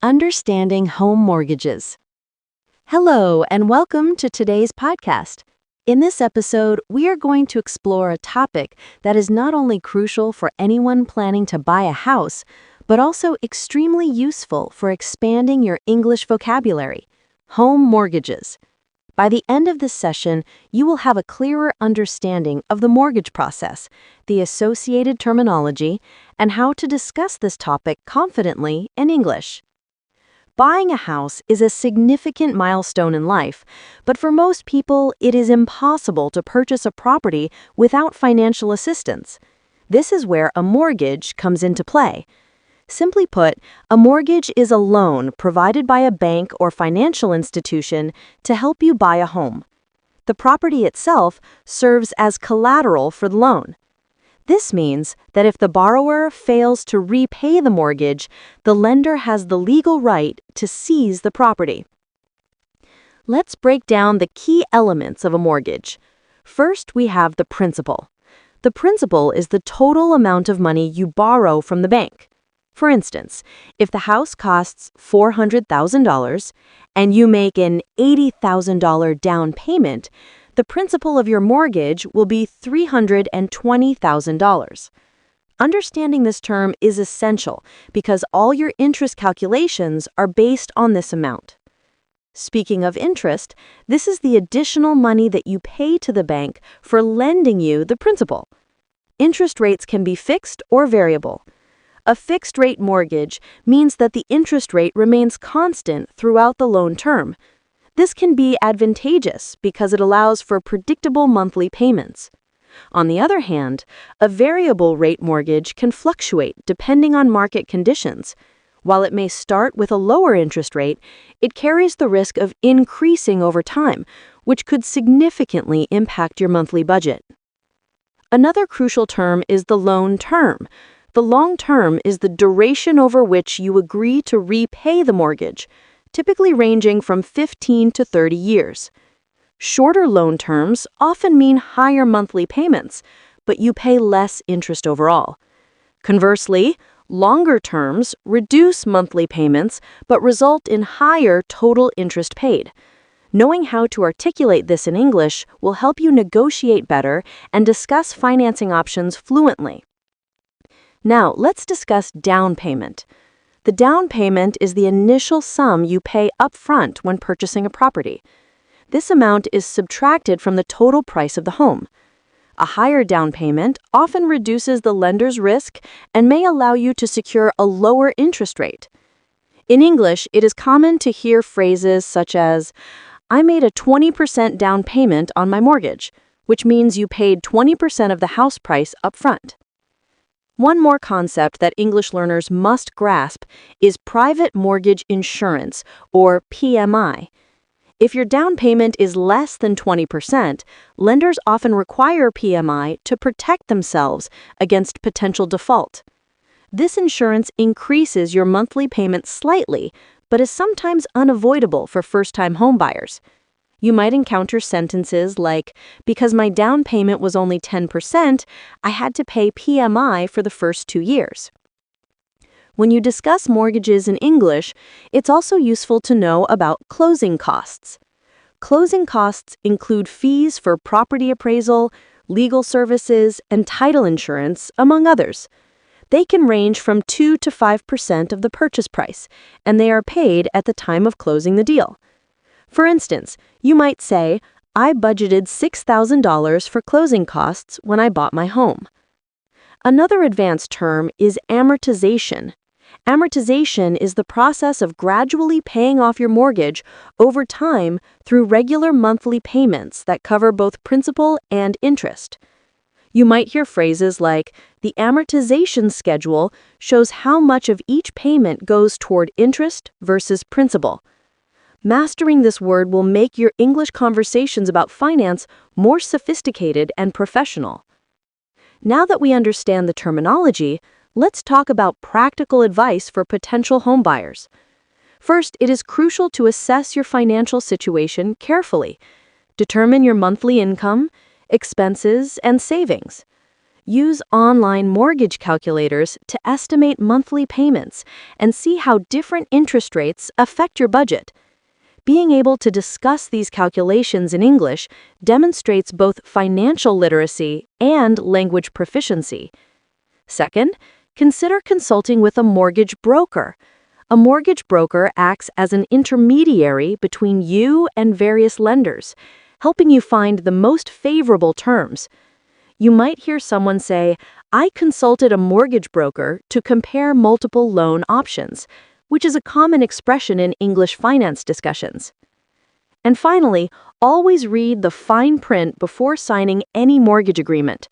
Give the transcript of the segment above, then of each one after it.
Understanding Home Mortgages. Hello, and welcome to today's podcast. In this episode, we are going to explore a topic that is not only crucial for anyone planning to buy a house, but also extremely useful for expanding your English vocabulary: home mortgages. By the end of this session, you will have a clearer understanding of the mortgage process, the associated terminology, and how to discuss this topic confidently in English. Buying a house is a significant milestone in life, but for most people, it is impossible to purchase a property without financial assistance. This is where a mortgage comes into play. Simply put, a mortgage is a loan provided by a bank or financial institution to help you buy a home. The property itself serves as collateral for the loan. This means that if the borrower fails to repay the mortgage, the lender has the legal right to seize the property. Let's break down the key elements of a mortgage. First, we have the principal. The principal is the total amount of money you borrow from the bank. For instance, if the house costs $400,000 and you make an $80,000 down payment, the principal of your mortgage will be $320,000. Understanding this term is essential because all your interest calculations are based on this amount. Speaking of interest, this is the additional money that you pay to the bank for lending you the principal. Interest rates can be fixed or variable. A fixed-rate mortgage means that the interest rate remains constant throughout the loan term. This can be advantageous because it allows for predictable monthly payments. On the other hand, a variable-rate mortgage can fluctuate depending on market conditions. While it may start with a lower interest rate, it carries the risk of increasing over time, which could significantly impact your monthly budget. Another crucial term is the loan term. The long term is the duration over which you agree to repay the mortgage, typically ranging from 15 to 30 years. Shorter loan terms often mean higher monthly payments, but you pay less interest overall. Conversely, longer terms reduce monthly payments but result in higher total interest paid. Knowing how to articulate this in English will help you negotiate better and discuss financing options fluently. Now, let's discuss down payment. The down payment is the initial sum you pay upfront when purchasing a property. This amount is subtracted from the total price of the home. A higher down payment often reduces the lender's risk and may allow you to secure a lower interest rate. In English, it is common to hear phrases such as, "I made a 20% down payment on my mortgage," which means you paid 20% of the house price upfront. One more concept that English learners must grasp is private mortgage insurance, or PMI. If your down payment is less than 20%, lenders often require PMI to protect themselves against potential default. This insurance increases your monthly payment slightly, but is sometimes unavoidable for first-time homebuyers. You might encounter sentences like, "Because my down payment was only 10%, I had to pay PMI for the first 2 years." When you discuss mortgages in English, it's also useful to know about closing costs. Closing costs include fees for property appraisal, legal services, and title insurance, among others. They can range from 2 to 5% of the purchase price, and they are paid at the time of closing the deal. For instance, you might say, "I budgeted $6,000 for closing costs when I bought my home." Another advanced term is amortization. Amortization is the process of gradually paying off your mortgage over time through regular monthly payments that cover both principal and interest. You might hear phrases like, "The amortization schedule shows how much of each payment goes toward interest versus principal." Mastering this word will make your English conversations about finance more sophisticated and professional. Now that we understand the terminology, let's talk about practical advice for potential homebuyers. First, it is crucial to assess your financial situation carefully. Determine your monthly income, expenses, and savings. Use online mortgage calculators to estimate monthly payments and see how different interest rates affect your budget. Being able to discuss these calculations in English demonstrates both financial literacy and language proficiency. Second, consider consulting with a mortgage broker. A mortgage broker acts as an intermediary between you and various lenders, helping you find the most favorable terms. You might hear someone say, "I consulted a mortgage broker to compare multiple loan options," which is a common expression in English finance discussions. And finally, always read the fine print before signing any mortgage agreement.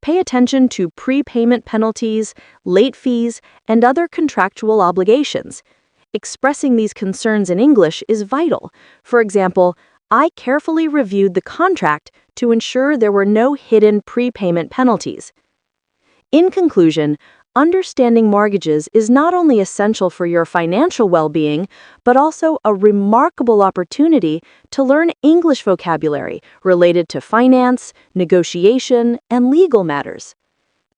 Pay attention to prepayment penalties, late fees, and other contractual obligations. Expressing these concerns in English is vital. For example, "I carefully reviewed the contract to ensure there were no hidden prepayment penalties." In conclusion, understanding mortgages is not only essential for your financial well-being, but also a remarkable opportunity to learn English vocabulary related to finance, negotiation, and legal matters.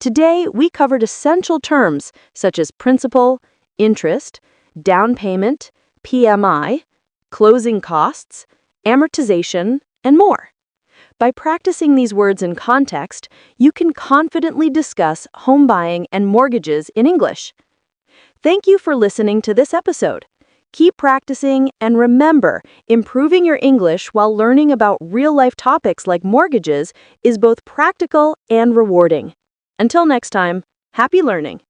Today, we covered essential terms such as principal, interest, down payment, PMI, closing costs, amortization, and more. By practicing these words in context, you can confidently discuss home buying and mortgages in English. Thank you for listening to this episode. Keep practicing and remember, improving your English while learning about real-life topics like mortgages is both practical and rewarding. Until next time, happy learning!